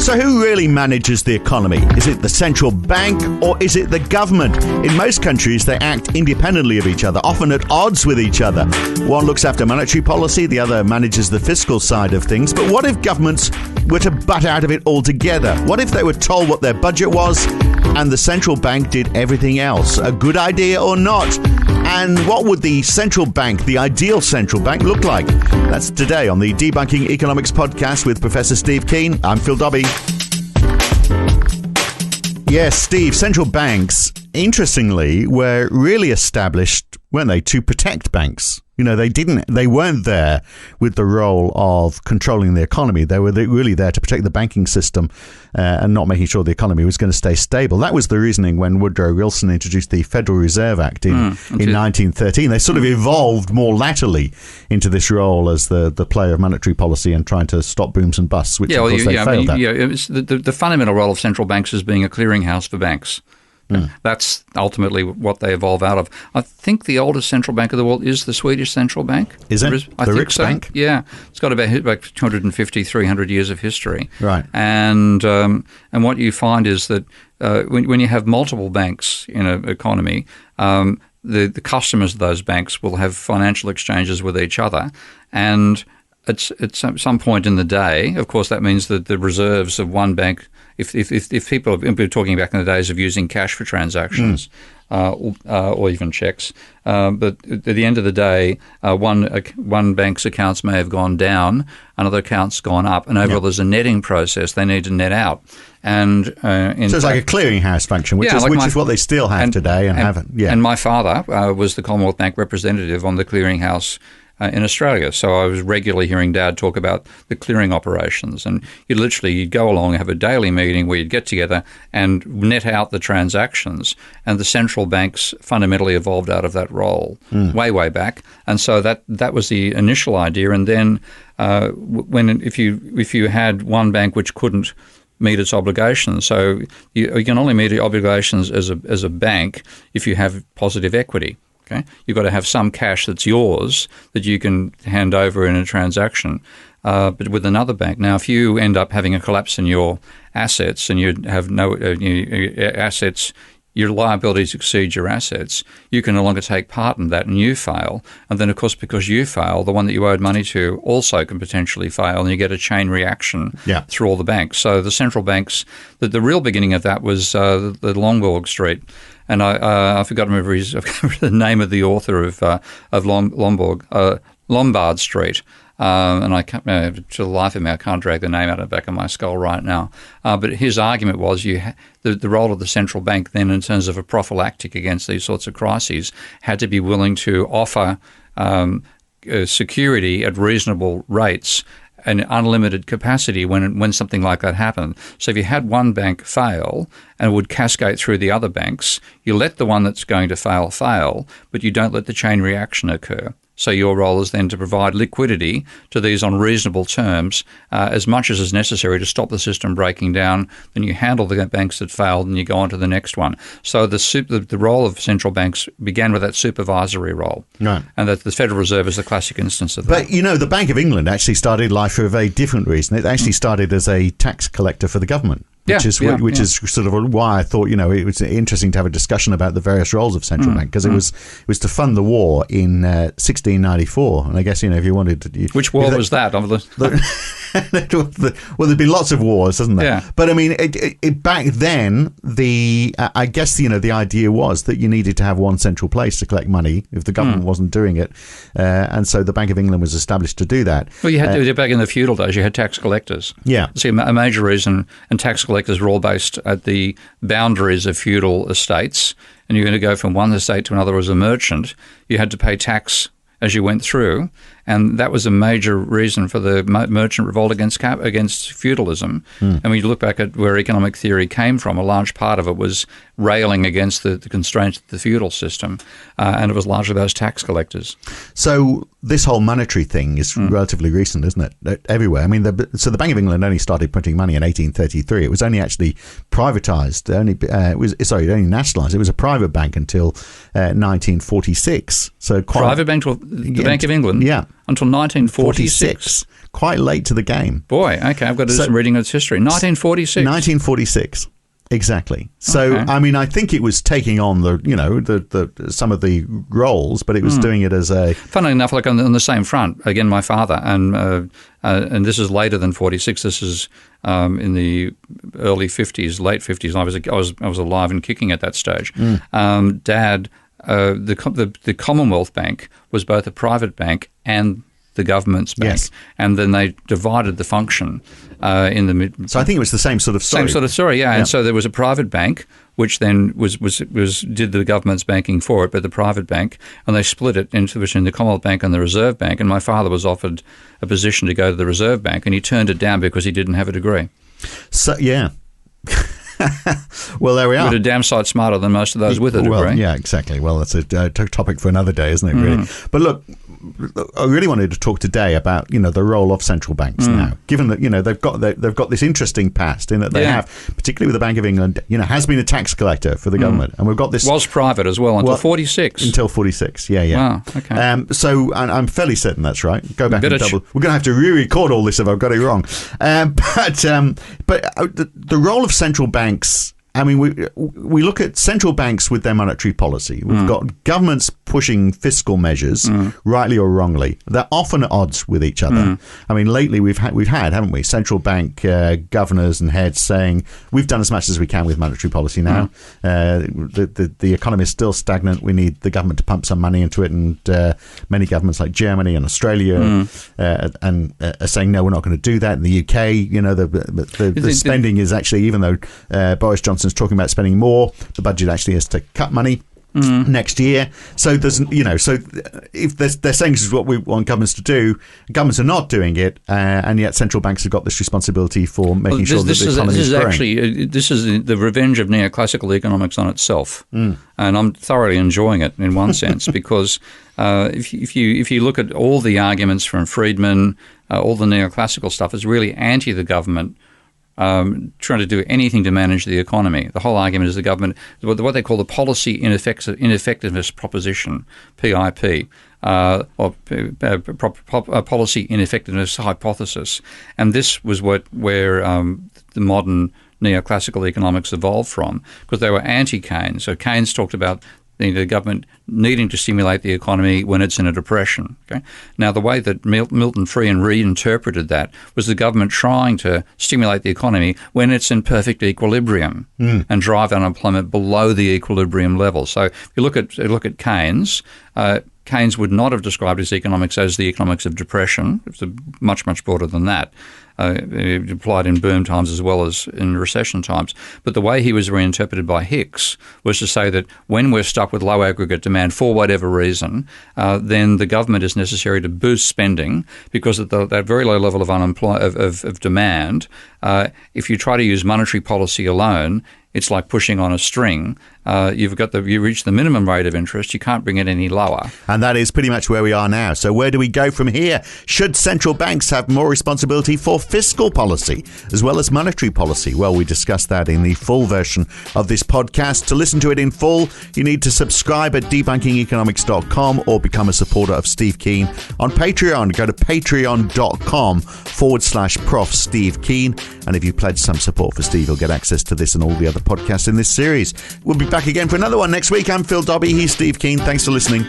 So who really manages the economy? Is it the central bank or is it the government? In most countries, they act independently of each other, often at odds with each other. One looks after monetary policy, the other manages the fiscal side of things. But what if governments were to butt out of it altogether? What if they were told what their budget was and the central bank did everything else? A good idea or not? And what would the central bank, the ideal central bank, look like? That's today on the Debunking Economics podcast with Professor Steve Keen. I'm Phil Dobbie. Yes, Steve, central banks, interestingly, were really established, weren't they, to protect banks. You know, they weren't there with the role of controlling the economy. They were really there to protect the banking system and not making sure the economy was going to stay stable. That was the reasoning when Woodrow Wilson introduced the Federal Reserve Act in 1913. They sort of evolved more latterly into this role as the player of monetary policy and trying to stop booms and busts, which of course they failed at. It was the fundamental role of central banks is being a clearinghouse for banks. That's ultimately what they evolve out of. I think the oldest central bank of the world is the Swedish central bank. Is it? I think so. Riksbank? Yeah. It's got about 250, 300 years of history. Right. And what you find is that when you have multiple banks in an economy, the customers of those banks will have financial exchanges with each other. And at some point in the day, of course, that means that the reserves of one bank, if people have been talking back in the days of using cash for transactions or even checks, but at the end of the day, one bank's accounts may have gone down, another account's gone up, and overall there's a netting process. They need to net out. And so it's like a clearinghouse function, which is what they still have today and haven't. Yeah. And my father was the Commonwealth Bank representative on the clearinghouse in Australia. So I was regularly hearing Dad talk about the clearing operations. And you'd go along and have a daily meeting where you'd get together and net out the transactions. And the central banks fundamentally evolved out of that role way back. And so that was the initial idea. And then if you had one bank which couldn't meet its obligations, so you can only meet your obligations as a bank if you have positive equity. Okay? You've got to have some cash that's yours that you can hand over in a transaction. But with another bank, now if you end up having a collapse in your assets and you have no assets, your liabilities exceed your assets, you can no longer take part in that and you fail. And then, of course, because you fail, the one that you owed money to also can potentially fail and you get a chain reaction through all the banks. So the central banks, the real beginning of that was the Lombard Street. And I forgot to remember the name of the author of Lombard Street. And I can't, to the life of me, I can't drag the name out of the back of my skull right now. But his argument was the role of the central bank then in terms of a prophylactic against these sorts of crises had to be willing to offer security at reasonable rates and unlimited capacity when something like that happened. So if you had one bank fail and it would cascade through the other banks, you let the one that's going to fail, but you don't let the chain reaction occur. So your role is then to provide liquidity to these on reasonable terms as much as is necessary to stop the system breaking down. Then you handle the banks that failed and you go on to the next one. So the role of central banks began with that supervisory role. Right. And that the Federal Reserve is the classic instance of that. But, the Bank of England actually started life for a very different reason. It actually started as a tax collector for the government. Which is sort of why I thought, it was interesting to have a discussion about the various roles of central bank, because it was to fund the war in 1694. And I guess, if you wanted to... Which war was that? Well, there'd been lots of wars, hasn't there? Yeah. But, back then, I guess, the idea was that you needed to have one central place to collect money if the government wasn't doing it. And so the Bank of England was established to do that. Well, you had back in the feudal days, you had tax collectors. Yeah. See, a major reason, and tax collectors were all based at the boundaries of feudal estates, and you're going to go from one estate to another as a merchant. You had to pay tax as you went through, and that was a major reason for the merchant revolt against feudalism. And when you look back at where economic theory came from, a large part of it was railing against the constraints of the feudal system, and it was largely those tax collectors. So this whole monetary thing is relatively recent, isn't it? Everywhere. So the Bank of England only started printing money in 1833. It was only actually privatised. Only nationalised. It was a private bank until 1946. So private bank, the Bank of England. Yeah. Until 1946. Quite late to the game. Boy, okay, I've got to do some reading of its history. 1946. 1946. Exactly. So, Okay. I mean, I think it was taking on the some of the roles, but it was doing it as a... Funnily enough, like on the same front, again, my father, and this is later than 46. This is in the early 50s, late 50s. I was alive and kicking at that stage. Dad, the Commonwealth Bank was both a private bank and the government's bank, Yes. and then they divided the function in the mid. So I think it was the same sort of story. Same sort of story, yeah. And so there was a private bank, which then was did the government's banking for it, but the private bank, and they split it into between the Commonwealth Bank and the Reserve Bank. And my father was offered a position to go to the Reserve Bank, and he turned it down because he didn't have a degree. So, yeah. Well, there we are. But a damn sight smarter than most of those with a degree. Well, yeah, exactly. Well, that's a topic for another day, isn't it, really? But look, I really wanted to talk today about, the role of central banks now, given that, they've got this interesting past in that they have, particularly with the Bank of England, has been a tax collector for the government. And we've got this... Was private as well until 46. Until 46, yeah. Wow, okay. So I'm fairly certain that's right. Go back and double... We're going to have to re-record all this if I've got it wrong. But the role of central banks... I mean, we look at central banks with their monetary policy. We've got governments pushing fiscal measures, rightly or wrongly. They're often at odds with each other. I mean, lately we've had, haven't we, central bank governors and heads saying we've done as much as we can with monetary policy now. The economy is still stagnant. We need the government to pump some money into it. And many governments like Germany and Australia are saying no, we're not going to do that. In the UK, the spending is actually, even though Boris Johnson's talking about spending more, the budget actually is to cut money next year. So there's, so if they're saying this is what we want governments to do, governments are not doing it, and yet central banks have got this responsibility for making sure that the economy is growing. This is the revenge of neoclassical economics on itself, and I'm thoroughly enjoying it in one sense because if you look at all the arguments from Friedman, all the neoclassical stuff is really anti the government. Trying to do anything to manage the economy. The whole argument is the government, what they call the policy ineffectiveness proposition, PIP, or policy ineffectiveness hypothesis. And this was where the modern neoclassical economics evolved from, because they were anti-Keynes. So Keynes talked about the government needing to stimulate the economy when it's in a depression. Okay? Now, the way that Milton Friedman reinterpreted that was the government trying to stimulate the economy when it's in perfect equilibrium and drive unemployment below the equilibrium level. So if you look at Keynes, Keynes would not have described his economics as the economics of depression. It's much, much broader than that. It applied in boom times as well as in recession times. But the way he was reinterpreted by Hicks was to say that when we're stuck with low aggregate demand for whatever reason, then the government is necessary to boost spending because at that very low level of demand, if you try to use monetary policy alone, it's like pushing on a string. You reach the minimum rate of interest. You can't bring it any lower. And that is pretty much where we are now. So where do we go from here? Should central banks have more responsibility for fiscal policy as well as monetary policy? Well, we discussed that in the full version of this podcast. To listen to it in full, you need to subscribe at debunkingeconomics.com or become a supporter of Steve Keen on Patreon. Go to patreon.com/Prof Steve Keen. And if you pledge some support for Steve, you'll get access to this and all the other podcasts in this series. We'll be back again for another one next week. I'm Phil Dobbie. He's Steve Keen. Thanks for listening.